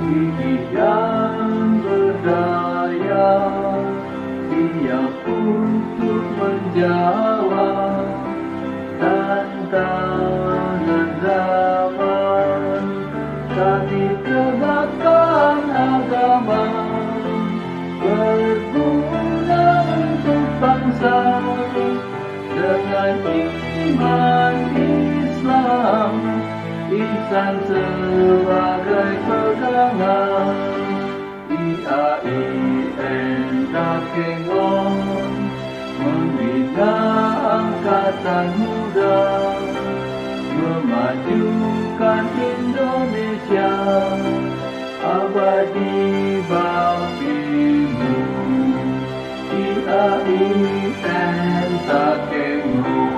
Gigi yang berdaya, siap untuk menjawab tantangan zaman. Kami tegakkan agama, berguna untuk bangsa, dengan iman Islam, ihsan sebagai pegangan. IAIN Takengon membina angkatan muda, memajukan Indonesia abadi baktimu. IAIN Takengon.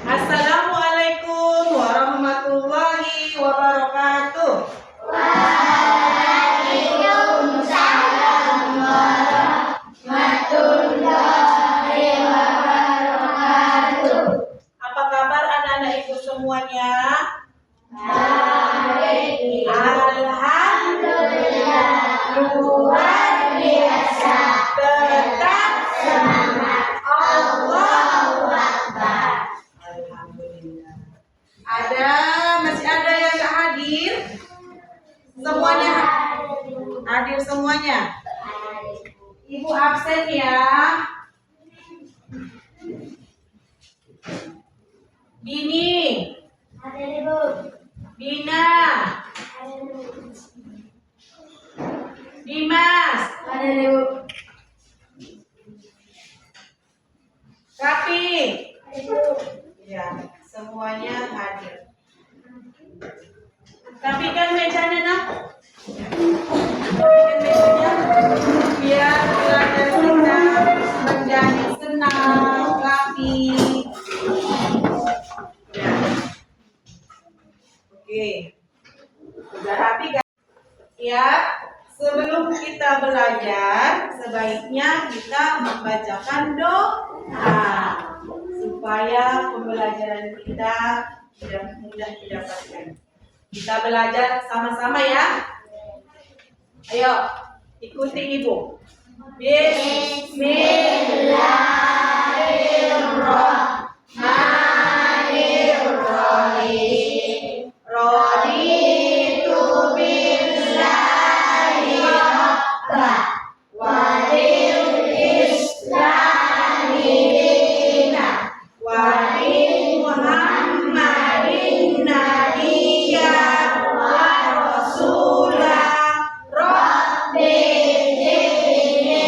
Assalamualaikum warahmatullahi wabarakatuh. Waalaikumsalam warahmatullahi wabarakatuh. Apa kabar anak-anak ibu semuanya? Baik. Alhamdulillah. Luar biasa. Tetap Semangat. Allahu Akbar. Alhamdulillah. Masih ada yang tak hadir? Semuanya hadir semuanya. Ibu absen ya. Bini, Ada Ibu. Bina, Dimas, Ada Ibu. Kapi. Ada Ibu. Ya, semuanya hadir. Rapikan mejanya nak. Rapikan mejanya biar belajar kita menjadi senang, rapi. Ya. Oke, sudah rapi kan? Ya, sebelum kita belajar, sebaiknya kita membacakan doa supaya pembelajaran kita mudah didapatkan. Kita belajar sama-sama ya. Ayo, ikuti ibu. Bismillahirrahmanirrahim. Raditu billahi rabba wa bil islami dina wa bi Muhammadin nabiyya wa rasulah. Rabbi zidni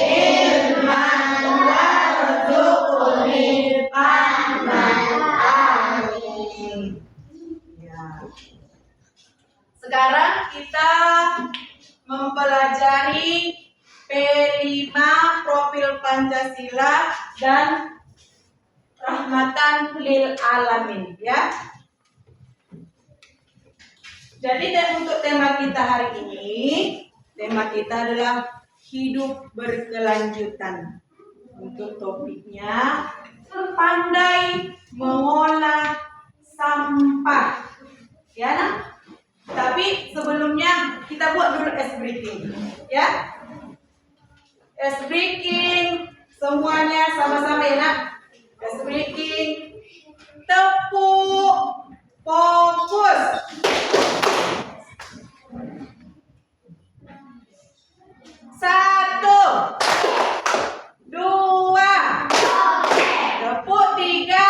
ilman warzuqni fahman. Amin. Ya. Sekarang kita mempelajari P5 Profil Pancasila dan Rahmatan lil Alamin ya. Jadi untuk tema kita hari ini, tema kita adalah hidup berkelanjutan. Untuk topiknya pandai mengolah sampah. Ya nak? Tapi sebelumnya kita buat dulu ice breaking, ya. Ice breaking semuanya sama-sama ya nak. Ice breaking. Tepuk. Fokus. Satu, dua, tepuk tiga,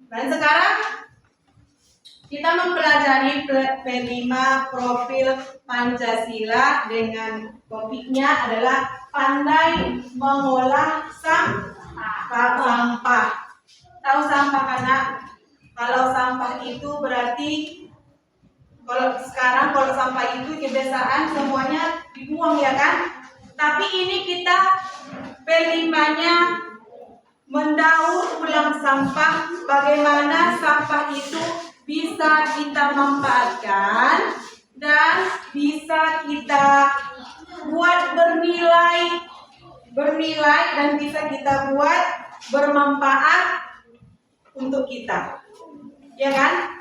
Dan sekarang kita mempelajari P5 profil Pancasila dengan topiknya adalah pandai mengolah sampah. Tahu sampah karena kalau sampah itu berarti kalau sampah itu kebiasaan semuanya dibuang ya kan? Tapi ini kita P5-nya mendaur ulang sampah, bagaimana sampah itu bisa kita manfaatkan dan bisa kita buat bernilai dan bisa kita buat bermanfaat untuk kita. Ya kan?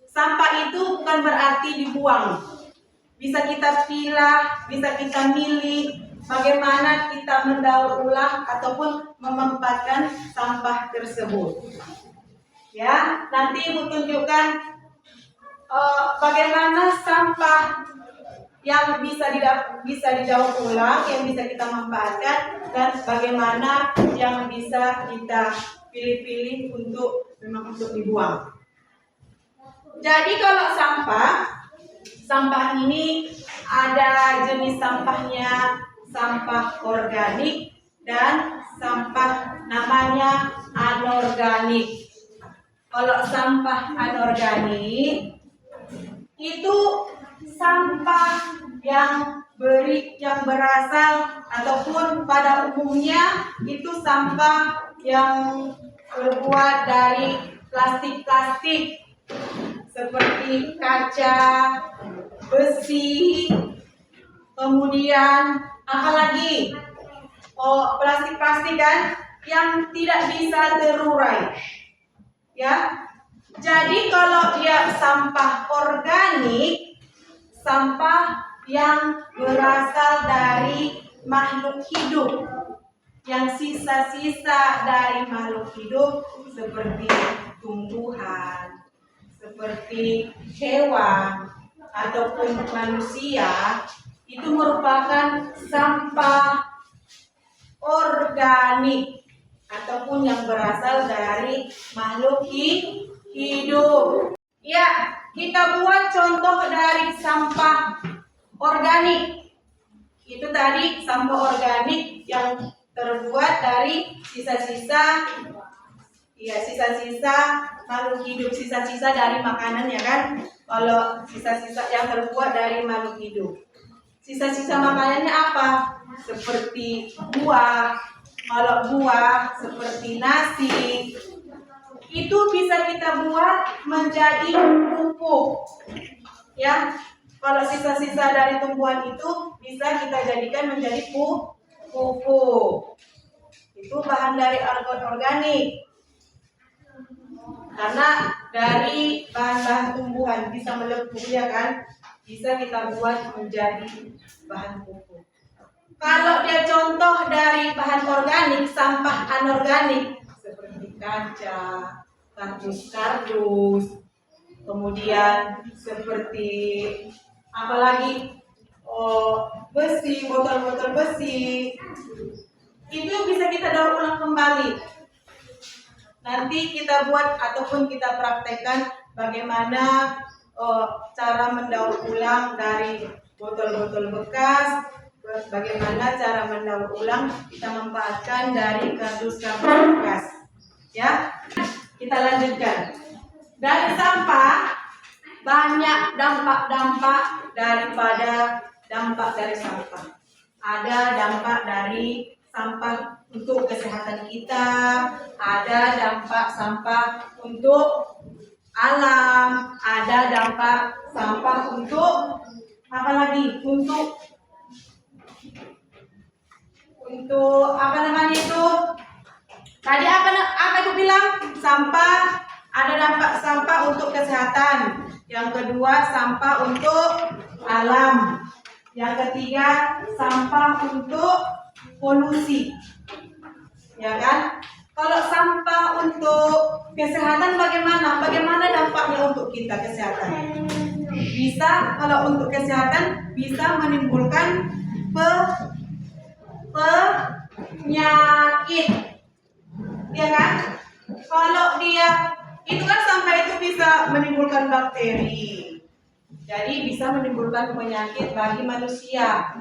Sampah itu bukan berarti dibuang. Bisa kita pilah, bisa kita milih bagaimana kita mendaur ulang ataupun memanfaatkan sampah tersebut. Ya, nanti Ibu tunjukkan bagaimana sampah yang bisa didaur ulang, yang bisa kita manfaatkan, dan bagaimana yang bisa kita pilih-pilih untuk dibuang. Jadi kalau sampah ini ada jenis sampahnya, sampah organik dan sampah namanya anorganik. Kalau sampah anorganik itu sampah yang berasal ataupun pada umumnya itu sampah yang terbuat dari plastik-plastik seperti kaca, besi, kemudian apalagi plastik-plastik kan yang tidak bisa terurai. Ya. Jadi kalau dia sampah organik, sampah yang berasal dari makhluk hidup, yang sisa-sisa dari makhluk hidup seperti tumbuhan, seperti hewan ataupun manusia, itu merupakan sampah organik ataupun yang berasal dari makhluk hidup. Ya, kita buat contoh dari sampah organik. Itu tadi sampah organik yang terbuat dari sisa-sisa makhluk hidup, sisa-sisa dari makanan ya kan? Kalau sisa-sisa yang terbuat dari makhluk hidup. Sisa-sisa makanannya apa? Seperti buah. Kalau buah seperti nasi, itu bisa kita buat menjadi pupuk. Ya, kalau sisa-sisa dari tumbuhan itu bisa kita jadikan menjadi pupuk. Itu bahan dari organik. Karena dari bahan-bahan tumbuhan bisa melepuh ya kan, bisa kita buat menjadi bahan pupuk. Kalau dia contoh dari bahan organik, sampah anorganik seperti kaca, kardus, kemudian seperti apalagi besi, botol-botol besi, itu bisa kita daur ulang kembali. Nanti kita buat ataupun kita praktekkan bagaimana cara mendaur ulang dari botol-botol bekas. Bagaimana cara mendaur ulang kita manfaatkan dari kardus bekas. Ya, kita lanjutkan. Dari sampah banyak dampak dari sampah. Ada dampak dari sampah untuk kesehatan kita, ada dampak sampah untuk alam, ada dampak sampah untuk apa lagi? Untuk apa namanya itu? Tadi apa itu bilang? Sampah, ada dampak sampah untuk kesehatan. Yang kedua, sampah untuk alam. Yang ketiga, sampah untuk polusi. Ya kan? Kalau sampah untuk kesehatan bagaimana? Bagaimana dampaknya untuk kita kesehatan? Bisa, kalau untuk kesehatan bisa menimbulkan penyakit, ya kan? Kalau dia Itu kan sampah itu bisa menimbulkan bakteri. Jadi bisa menimbulkan penyakit bagi manusia.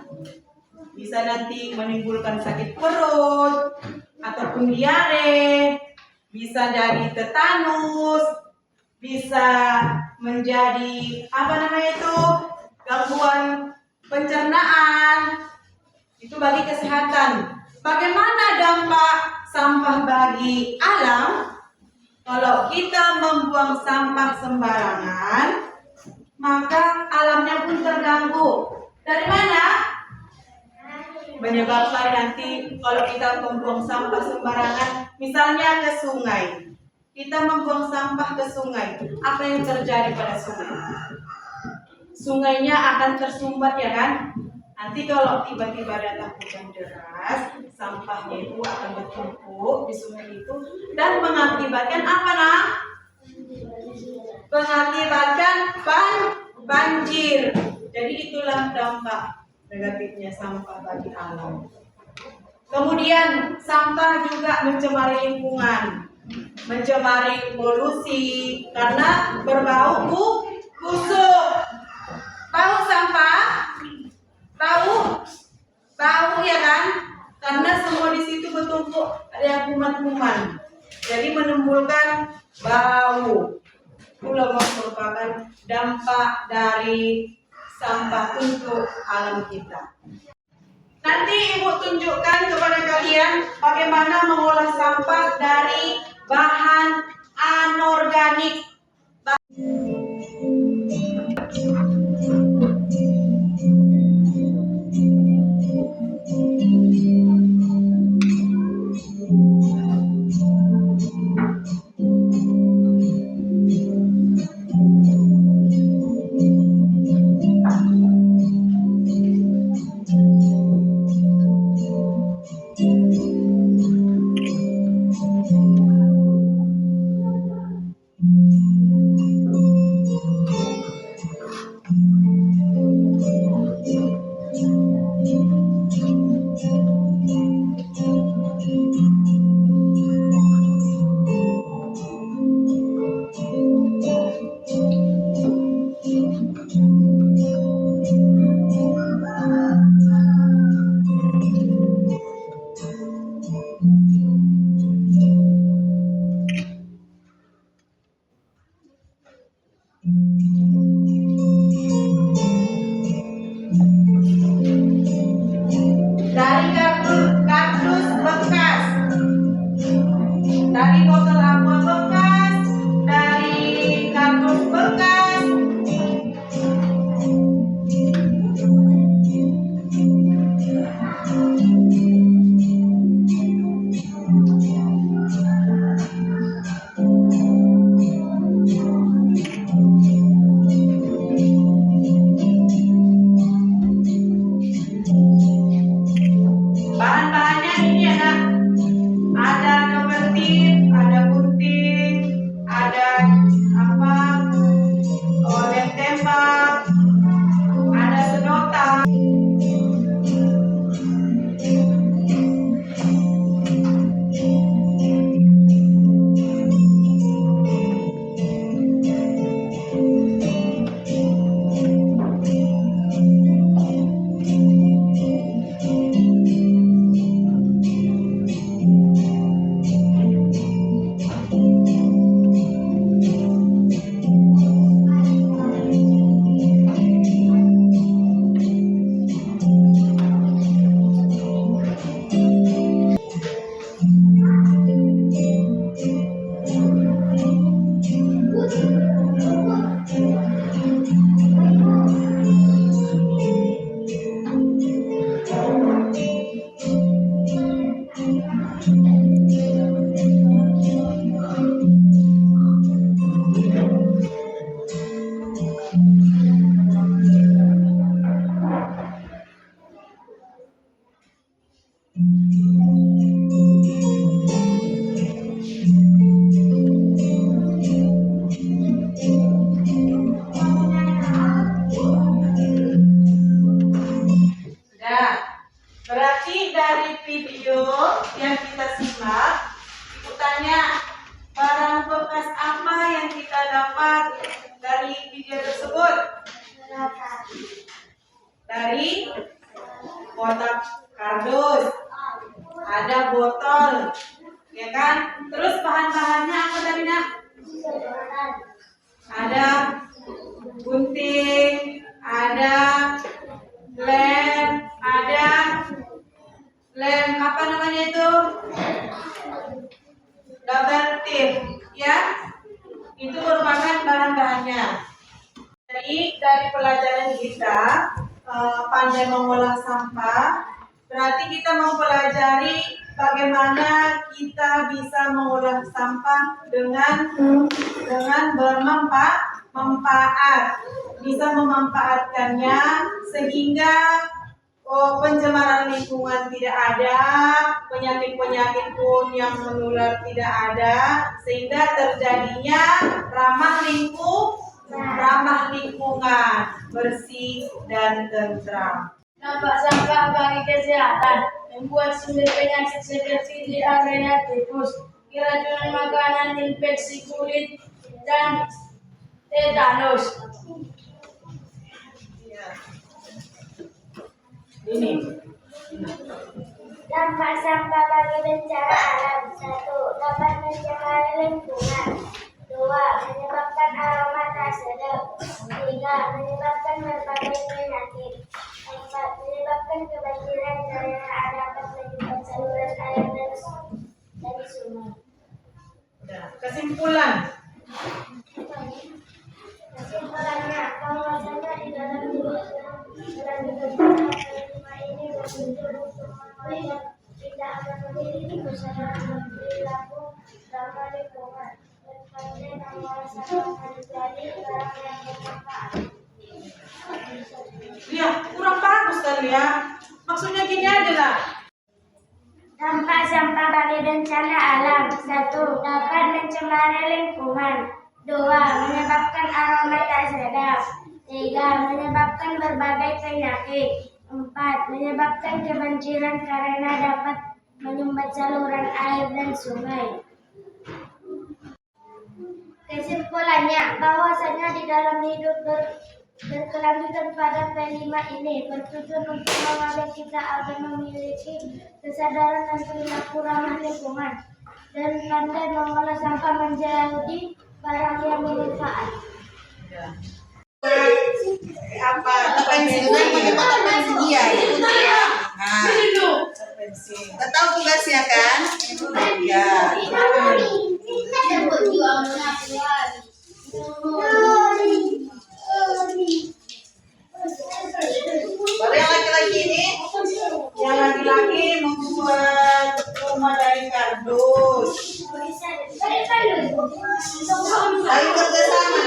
Bisa nanti menimbulkan sakit perut ataupun diare, bisa jadi tetanus, bisa menjadi apa namanya itu gangguan pencernaan. Itu bagi kesehatan. Bagaimana dampak sampah bagi alam? Kalau kita membuang sampah sembarangan, maka alamnya pun terganggu. Dari mana? Menyebabkan nanti kalau kita membuang sampah sembarangan, misalnya ke sungai. Kita membuang sampah ke sungai. Apa yang terjadi pada sungai? Sungainya akan tersumbat, ya kan? Nanti kalau tiba-tiba datang hujan deras, sampahnya itu akan bertumpuk di sungai itu dan mengakibatkan apa, Nak? Mengakibatkan banjir. Jadi itulah dampak negatifnya sampah bagi alam. Kemudian sampah juga mencemari lingkungan, mencemari polusi karena berbau busuk. Tahu sampah? Tahu ya kan? Karena semua di situ bertumpuk, ada kuman-kuman. Jadi menimbulkan bau. Itulah merupakan dampak dari sampah untuk alam kita. Nanti Ibu tunjukkan kepada kalian bagaimana mengolah sampah dari bahan anorganik. Dari kardus bekas, dari botol aqua bekas, dari kardus bekas. Bahan-bahannya ini ada kepentin, ada gunting, ada lem tembak, ada sedotan. Berarti dari video yang kita simak, Ibu tanya, barang bekas apa ada gunting, ada lem apa namanya itu? Double tip, ya. Itu merupakan bahan-bahannya. Jadi dari pelajaran kita pandai mengolah sampah, berarti kita mempelajari bagaimana kita bisa mengolah sampah dengan bermanfaat, bisa memanfaatkannya sehingga pencemaran lingkungan tidak ada, penyakit-penyakit pun yang menular tidak ada, sehingga terjadinya ramah lingkungan, bersih dan tentram. Dampak sampah bagi kesehatan membuat sumber penyakit seperti diarrea, tifus, keracunan makanan, infeksi kulit, dan tetanus. Ini. Dampak sampah bagi bencana alam: 1. Dapat mencemari lingkungan. 2. Menyebabkan aroma tak sedap. 3. Menyebabkan berbagai penyakit. 4. Menyebabkan kebanjiran karena dapat menyebabkan saluran air dari sungai. Kesimpulannya, bahwasanya di dalam hidup ini bertujuan untuk yang tidak akan memiliki kesadaran perilaku ramah lingkungan dan pandai mengolah sampah menjadi barang yang bermanfaat. ya kurang bagus kali ya. Maksudnya gini aja lah. Dampak sampah bagi bencana alam: 1. Dapat mencemari lingkungan. 2. Menyebabkan aroma tak sedap. 3. Menyebabkan berbagai penyakit. 4. Menyebabkan kebanjiran karena dapat menyumbat saluran air dan sungai. Kesimpulannya, bahwasanya di dalam hidup berkelanjutan pada P5 ini bertujuan untuk mengajak kita agar memiliki kesadaran dan perilaku ramah lingkungan dan pandai mengolah sampah menjadi barang yang bermanfaat. Apa pensil dia itu ya. Nah, nggak tahu tugasnya kan? Ya. Baru yang laki-laki ini, yang laki-laki membuat rumah dari kardus. Saling kerjasama.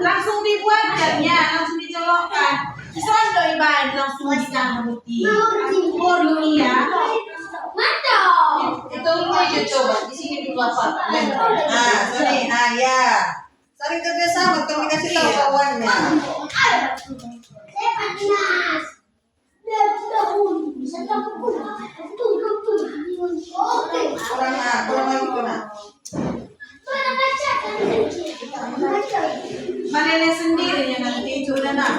Langsung dibuat jamnya, langsung dicolokkan. Sondo ibarat langsung bisa putih. Bodi ya. Mantap. Itu aja coba di sini dulu apa? Nah, sorry. Nah, ya. Saling kerjasama, kami kasih tahu kawannya. Kurang lagi kena. Manennya sendiri ya nanti sudah nak.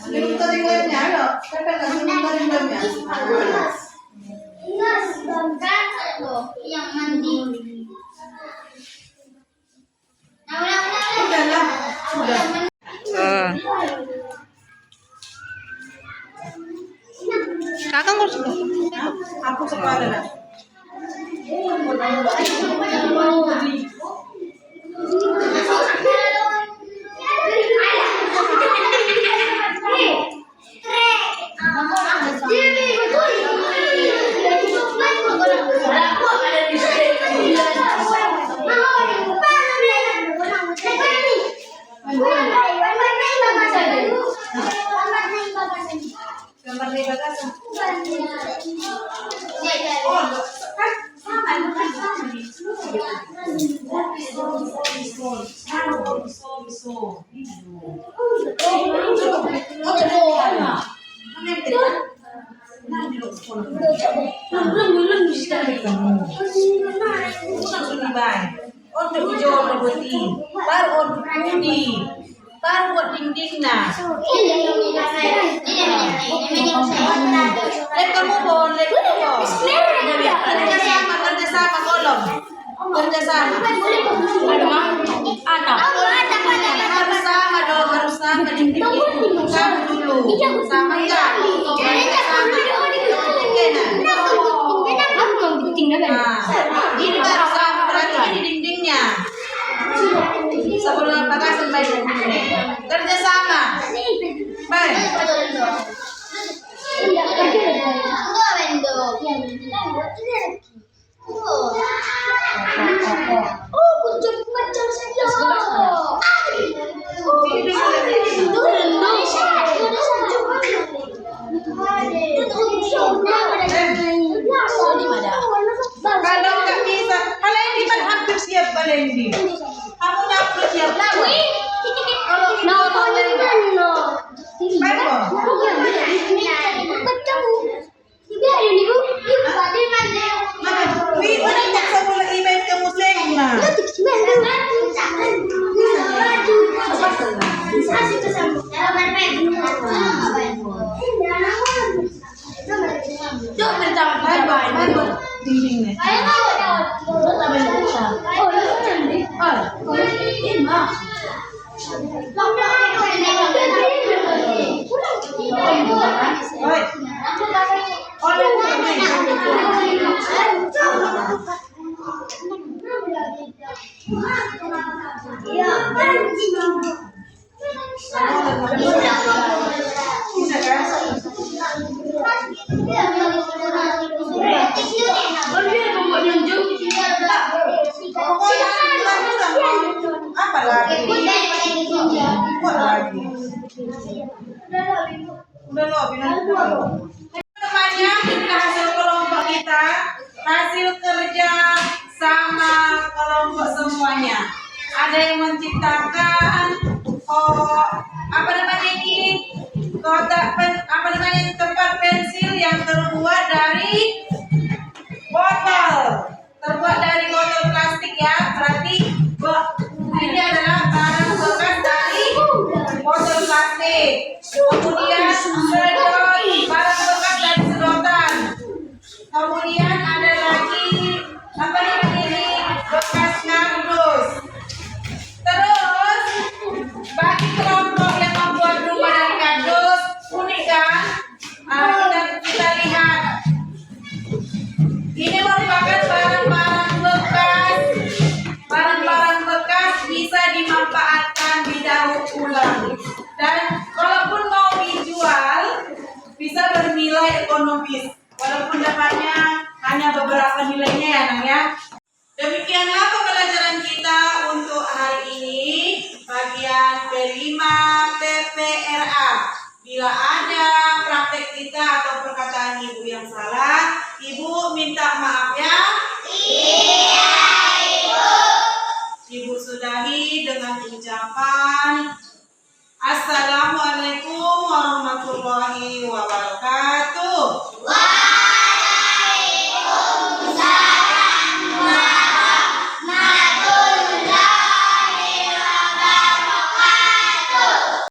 Ini tarik lemnya, ayo. Siapa lagi tarik lemnya? Yang mandi. Udahlah, sudah. Kakak ngurus Aku sekolah lah. Gambar di bagasi. Oh, kan sama itu kan sama nih. Taruh buat dinding nah. Kamu boleh kerjasama kolom. Kerjasama. Harus sama dong, harus sama dinding-dinding. Kamu dulu. Sama enggak? Nah, ini baru sama berarti ini dindingnya. Sebelum patasan baik ini. Kerjasama. Baik. Kalau nggak bisa, Halendi kan hampir siap Halendi. Kamu hampir siap lama. Wih, mana tak sebelum event ke museum nah. Dindingnya. Apa lagi? Buat lagi. Udah lo, temannya kita hasil kelompok kita, hasil kerja sama kelompok semuanya. Ada yang menciptakan apa namanya ini kotak tempat pensil yang terbuat dari botol plastik ya. Berarti ini adalah barang bekas dari botol plastik. Kemudian barang bekas dari sedotan. Kemudian ada lagi apa namanya ini bekas kardus. Terus bagi kelompok yang membuat rumah dari kardus, unik kan? Kita lihat. Ini merupakan barang-barang bekas bisa dimanfaatkan, didaur ulang. Dan kalaupun mau dijual, bisa bernilai ekonomis. Walaupun dapatnya hanya beberapa nilainya ya, Nang ya. Demikianlah pembelajaran kita untuk hari ini, bagian P5 PPRA. Bila ada praktek kita atau perkataan Ibu yang salah, Ibu minta maaf ya. Iya, Ibu. Ibu sudahi dengan ucapan Assalamualaikum warahmatullahi wabarakatuh.